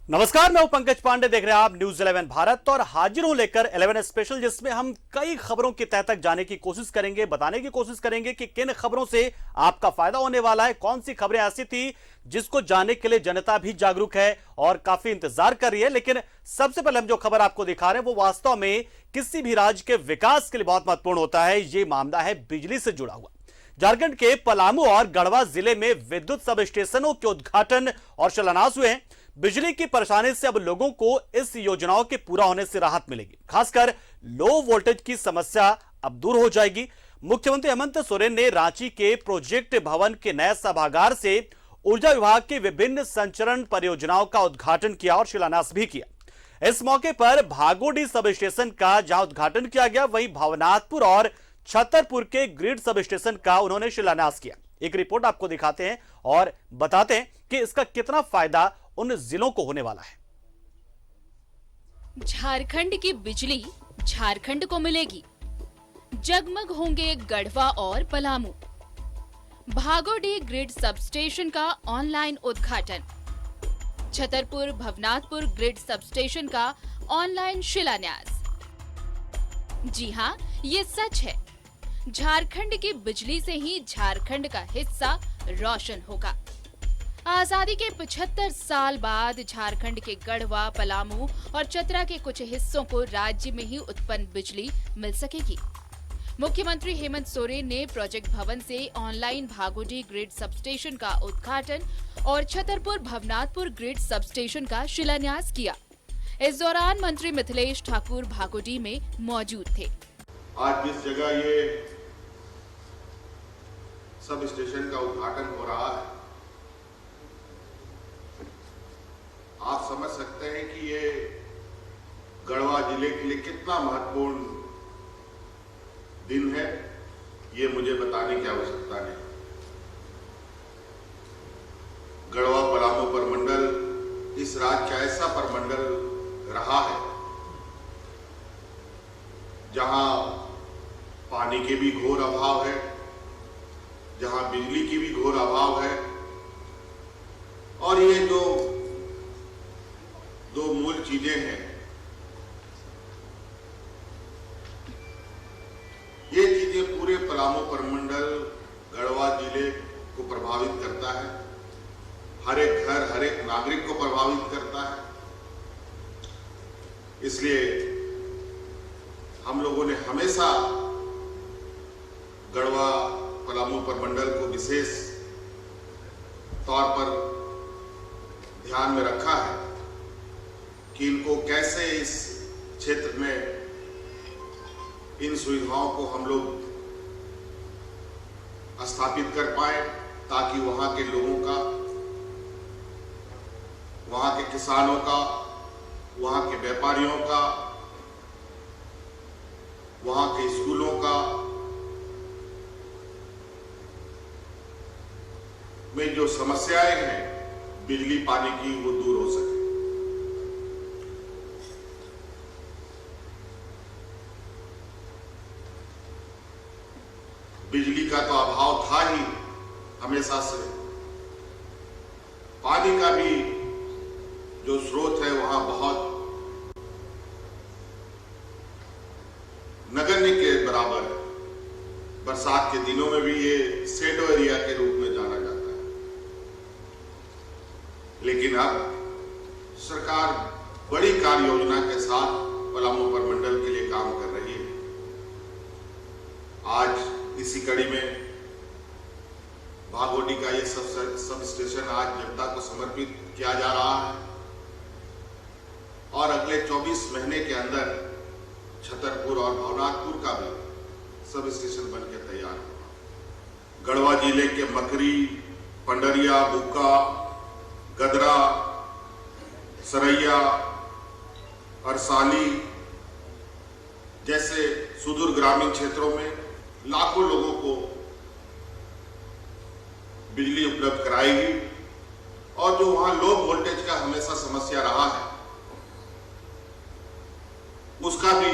नमस्कार, मैं हूं पंकज पांडे। देख रहे हैं आप न्यूज 11 भारत और हाजिर हूं लेकर 11 स्पेशल, जिसमें हम कई खबरों की तह तक जाने की कोशिश करेंगे, बताने की कोशिश करेंगे कि किन खबरों से आपका फायदा होने वाला है, कौन सी खबरें ऐसी थी जिसको जानने के लिए जनता भी जागरूक है और काफी इंतजार कर रही है। लेकिन सबसे पहले हम जो खबर आपको दिखा रहे हैं वो वास्तव में किसी भी राज्य के विकास के लिए बहुत महत्वपूर्ण होता है। ये मामला है बिजली से जुड़ा हुआ। झारखंड के पलामू और गढ़वा जिले में विद्युत सब स्टेशनों के उद्घाटन और शिलान्यास हुए हैं। बिजली की परेशानी से अब लोगों को इस योजनाओं के पूरा होने से राहत मिलेगी। खासकर लो वोल्टेज की समस्या अब दूर हो जाएगी। मुख्यमंत्री हेमंत सोरेन ने रांची के प्रोजेक्ट भवन के नए सभागार से ऊर्जा विभाग की विभिन्न संचरण परियोजनाओं का उद्घाटन किया और शिलान्यास भी किया। इस मौके पर भागोडीह सब स्टेशन का जहां उद्घाटन किया गया, वहीं भवनाथपुर और छतरपुर के ग्रिड सब स्टेशन का उन्होंने शिलान्यास किया। एक रिपोर्ट आपको दिखाते हैं और बताते हैं कि इसका कितना फायदा उन जिलों को होने वाला है। झारखंड की बिजली झारखंड को मिलेगी। जगमग होंगे गढ़वा और Palamu. Bhagodih grid sub station का ऑनलाइन उद्घाटन। Chhatarpur Bhawanathpur grid sub station का ऑनलाइन शिलान्यास। जी हां, ये सच है। झारखंड की बिजली से ही झारखंड का हिस्सा रोशन होगा। आजादी के 75 साल बाद झारखंड के गढ़वा, पलामू और चतरा के कुछ हिस्सों को राज्य में ही उत्पन्न बिजली मिल सकेगी। मुख्यमंत्री हेमंत सोरेन ने प्रोजेक्ट भवन से online Bhagodih grid sub station का उद्घाटन और Chhatarpur Bhawanathpur grid sub station का शिलान्यास किया। इस दौरान मंत्री मिथिलेश ठाकुर भागोडीह में मौजूद थे। आज जिस जगह ये सब स्टेशन का उद्घाटन हो रहा है, आप समझ सकते हैं कि ये गढ़वा जिले के लिए कितना महत्वपूर्ण दिन है। ये मुझे बताने की आवश्यकता नहीं। गढ़वा पलामू परमंडल इस राज्य का ऐसा परमंडल रहा है जहां पानी के भी घोर अभाव है, जहां बिजली की भी घोर अभाव है। और ये जो दो मूल चीजें हैं, ये चीजें पूरे पलामू परमंडल गढ़वा जिले को प्रभावित करता है। हर एक घर, हर एक नागरिक को प्रभावित करता है। इसलिए हम लोगों ने हमेशा गढ़वा पलामू परमंडल को विशेष तौर पर ध्यान में रखा है कि इनको कैसे इस क्षेत्र में इन सुविधाओं को हम लोग स्थापित कर पाए, ताकि वहां के लोगों का, वहां के किसानों का, वहां के व्यापारियों का, वहां के स्कूलों का में जो समस्याएं हैं बिजली पानी की, वो दूर हो सके। बिजली का तो अभाव था ही हमेशा से। पानी का भी जो स्रोत है वहां बहुत नगण्य के बराबर है। बरसात के दिनों में भी ये शेडो एरिया के रूप में जाना जाता है। लेकिन अब सरकार बड़ी कार्य योजना के साथ पलामू परमंडल के लिए काम कर रही है। आज इसी कड़ी में भागोडीह का ये सब स्टेशन आज जनता को समर्पित किया जा रहा है और अगले 24 महीने के अंदर छतरपुर और भवनाथपुर का भी सब स्टेशन बनकर तैयार होगा। गढ़वा जिले के मकरी, पंडरिया, बुक्का, गदरा, सरैया, अरसाली जैसे सुदूर ग्रामीण क्षेत्रों में लाखों लोगों को बिजली उपलब्ध कराएगी और जो वहां लो वोल्टेज का हमेशा समस्या रहा है, उसका भी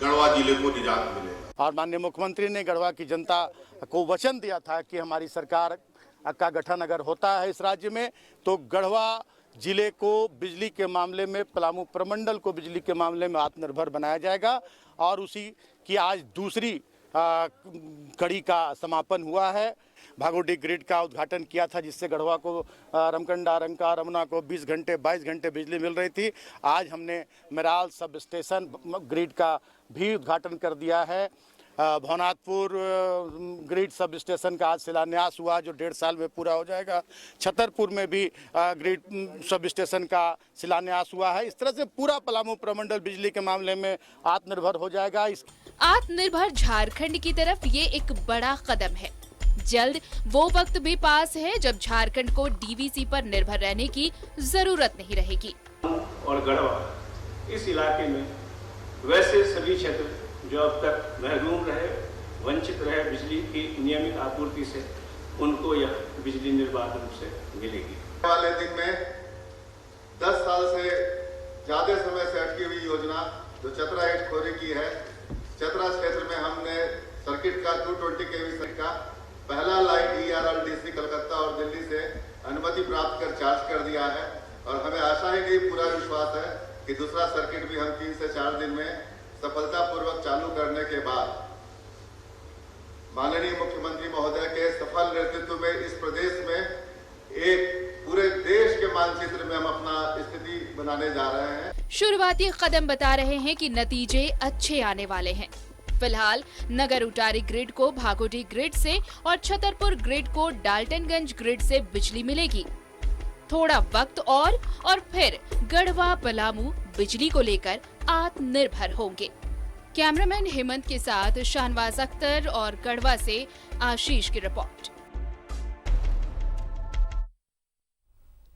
गढ़वा जिले को निजात मिलेगा। और माननीय मुख्यमंत्री ने गढ़वा की जनता को वचन दिया था कि हमारी सरकार का गठन अगर होता है इस राज्य में तो गढ़वा जिले को बिजली के मामले में, पलामू प्रमंडल को बिजली के मामले में आत्मनिर्भर बनाया जाएगा। और उसी की आज दूसरी कड़ी का समापन हुआ है। भागोडीह ग्रिड का उद्घाटन किया था, जिससे गढ़वा को, रमकंडा, रंका, रमना को 20 घंटे 22 घंटे बिजली मिल रही थी। आज हमने मेराल सब स्टेशन ग्रिड का भी उद्घाटन कर दिया है। भवनाथपुर ग्रिड सब स्टेशन का आज शिलान्यास हुआ, जो 1.5 साल में पूरा हो जाएगा। छतरपुर में भी ग्रिड सब स्टेशन का शिलान्यास हुआ है। इस तरह से पूरा पलामू प्रमंडल बिजली के मामले में आत्मनिर्भर हो जाएगा। आत्मनिर्भर झारखंड की तरफ ये एक बड़ा कदम है। जल्द वो वक्त भी पास है जब झारखंड को डीवीसी पर निर्भर रहने की जरूरत नहीं रहेगी। और गढ़वा इस इलाके में वैसे सभी क्षेत्र जो अब तक महरूम रहे, वंचित रहे बिजली की नियमित आपूर्ति से, उनको यह बिजली निर्बाध रूप से मिलेगी। वाले दिन में 10 साल से ज्यादा समय से अटकी हुई योजना जो चतरा हेड खोरी की है, चतरा क्षेत्र में हमने सर्किट का 220 kV सर्किट का पहला लाइन ERLDC कलकत्ता और दिल्ली से अनुमति प्राप्त कर चार्ज कर दिया है। और हमें आशा है कि पूरा विश्वास है कि दूसरा सर्किट भी हम 3 से 4 दिन में सफलतापूर्वक चालू करने के बाद माननीय मुख्यमंत्री महोदय के सफल नेतृत्व में इस प्रदेश में एक पूरे देश के मानचित्र में हम अपना स्थिति बनाने जा रहे हैं। शुरुआती कदम बता रहे हैं कि नतीजे अच्छे आने वाले हैं। फिलहाल नगर उटारी ग्रिड को भागोडीह ग्रिड से और छतरपुर ग्रिड को डाल्टनगंज ग्रिड से बिजली मिलेगी। थोड़ा वक्त और फिर गढ़वा पलामू बिजली को लेकर आत्मनिर्भर होंगे। कैमरामैन हेमंत के साथ शाहनवाज अख्तर और गढ़वा से आशीष की रिपोर्ट।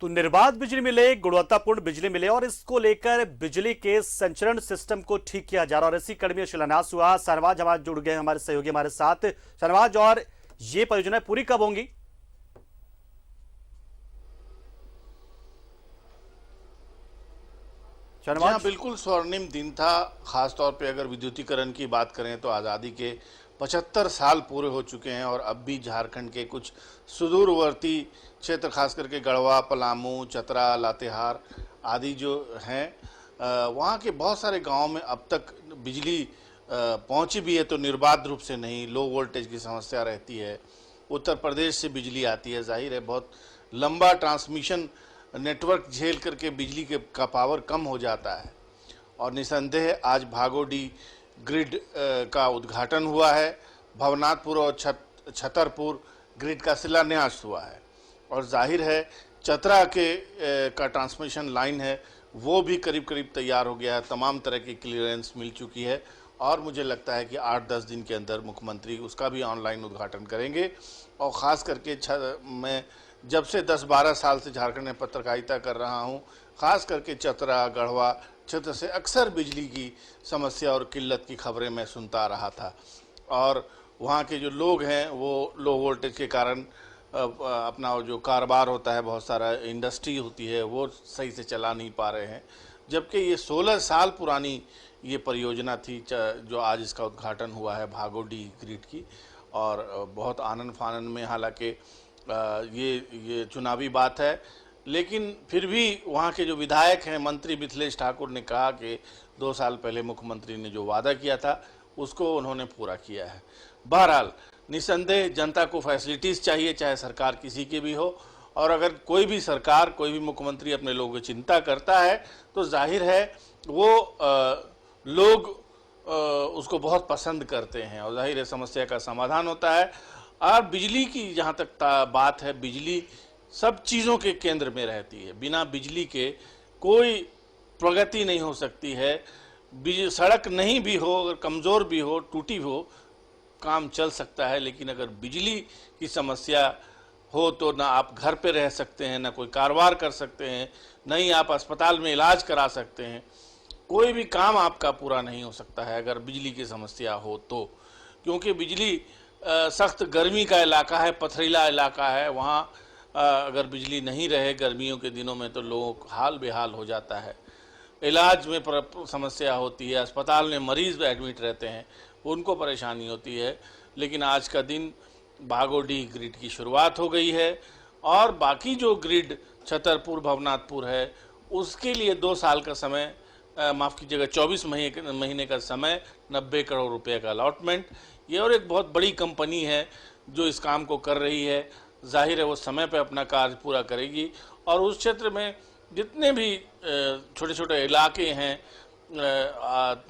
तो निर्बाध बिजली मिले, गुणवत्तापूर्ण बिजली मिले और इसको लेकर बिजली के संचरण सिस्टम को ठीक किया जा रहा है। और इसी कड़ी में शिलान्यास हुआ। शाहनवाज हमारे जुड़ गए, हमारे सहयोगी हमारे साथ। शाहनवाज, और ये परियोजनाएं पूरी कब होंगी? हाँ, बिल्कुल स्वर्णिम दिन था। खासतौर पे अगर विद्युतीकरण की बात करें तो आज़ादी के 75 साल पूरे हो चुके हैं और अब भी झारखंड के कुछ सुदूरवर्ती क्षेत्र, खास करके गढ़वा, पलामू, चतरा, लातेहार आदि जो हैं, वहाँ के बहुत सारे गांवों में अब तक बिजली पहुँची भी है तो निर्बाध रूप से नहीं, लो वोल्टेज की समस्या रहती है। उत्तर प्रदेश से बिजली आती है, जाहिर है बहुत लंबा ट्रांसमिशन नेटवर्क झेल करके बिजली का पावर कम हो जाता है। और निसंदेह आज भागोडीह ग्रिड का उद्घाटन हुआ है। भवनाथपुर और छतरपुर ग्रिड का शिलान्यास हुआ है। और जाहिर है चतरा का ट्रांसमिशन लाइन है वो भी करीब करीब तैयार हो गया है, तमाम तरह की क्लियरेंस मिल चुकी है। और मुझे लगता है कि 8-10 दिन के अंदर मुख्यमंत्री उसका भी ऑनलाइन उद्घाटन करेंगे। और ख़ास करके मैं जब से 10-12 साल से झारखंड में पत्रकारिता कर रहा हूं, ख़ास करके चतरा, गढ़वा क्षेत्र से अक्सर बिजली की समस्या और किल्लत की खबरें मैं सुनता रहा था। और वहां के जो लोग हैं वो लो वोल्टेज के कारण अपना जो कारोबार होता है, बहुत सारा इंडस्ट्री होती है, वो सही से चला नहीं पा रहे हैं। जबकि ये 16 साल पुरानी ये परियोजना थी जो आज इसका उद्घाटन हुआ है भागोडीह ग्रिड की। और बहुत आनंद फानंद में, हालांकि ये चुनावी बात है, लेकिन फिर भी वहाँ के जो विधायक हैं, मंत्री मिथिलेश ठाकुर ने कहा कि 2 साल पहले मुख्यमंत्री ने जो वादा किया था उसको उन्होंने पूरा किया है। बहरहाल निसंदेह जनता को फैसिलिटीज़ चाहिए, चाहे सरकार किसी की भी हो। और अगर कोई भी सरकार, कोई भी मुख्यमंत्री अपने लोगों की चिंता करता है तो जाहिर है वो लोग उसको बहुत पसंद करते हैं और जाहिर है समस्या का समाधान होता है। और बिजली की जहाँ तक बात है, बिजली सब चीज़ों के केंद्र में रहती है। बिना बिजली के कोई प्रगति नहीं हो सकती है। सड़क नहीं भी हो, अगर कमज़ोर भी हो, टूटी हो, काम चल सकता है। लेकिन अगर बिजली की समस्या हो तो ना आप घर पे रह सकते हैं, ना कोई कारोबार कर सकते हैं, ना ही आप अस्पताल में इलाज करा सकते हैं। कोई भी काम आपका पूरा नहीं हो सकता है अगर बिजली की समस्या हो तो। क्योंकि बिजली सख्त गर्मी का इलाका है, पथरीला इलाका है। वहाँ अगर बिजली नहीं रहे गर्मियों के दिनों में तो लोग हाल बेहाल हो जाता है। इलाज में समस्या होती है, अस्पताल में मरीज़ एडमिट रहते हैं, उनको परेशानी होती है। लेकिन आज का दिन भागोडीह ग्रिड की शुरुआत हो गई है और बाकी जो ग्रिड छतरपुर भवनाथपुर है, उसके लिए 2 साल का समय, माफ़ कीजिएगा 24 महीने का समय, 90 करोड़ रुपए का अलॉटमेंट। ये और एक बहुत बड़ी कंपनी है जो इस काम को कर रही है। जाहिर है वो समय पे अपना कार्य पूरा करेगी और उस क्षेत्र में जितने भी छोटे छोटे इलाके हैं,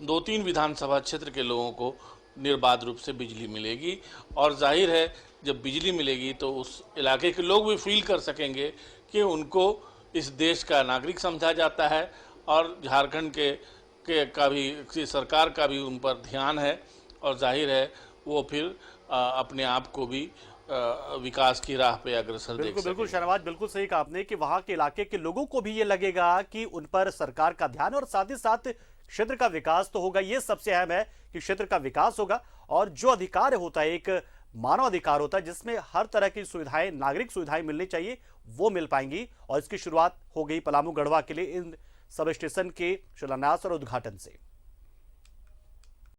2-3 विधानसभा क्षेत्र के लोगों को निर्बाध रूप से बिजली मिलेगी। और जाहिर है जब बिजली मिलेगी तो उस इलाके के लोग भी फील कर सकेंगे कि उनको इस देश का नागरिक समझा जाता है और झारखंड का भी सरकार का भी उन पर ध्यान है। और जाहिर है वो फिर अपने आप को भी विकास की राह पे अग्रसर देख बिल्कुल बिल्कुल सकेंगे। शहनवाज, बिल्कुल सही कहा आपने कि वहां के इलाके के लोगों को भी ये लगेगा कि उन पर सरकार का ध्यान है और साथ ही साथ क्षेत्र का विकास तो होगा। ये सबसे अहम है कि क्षेत्र का विकास होगा और जो अधिकार होता है, एक मानव अधिकार होता है जिसमें हर तरह की सुविधाएं, नागरिक सुविधाएं मिलनी चाहिए, वो मिल पाएंगी। और इसकी शुरुआत हो गई पलामू गढ़वा के लिए इन सब स्टेशन के शिलान्यास और उद्घाटन से।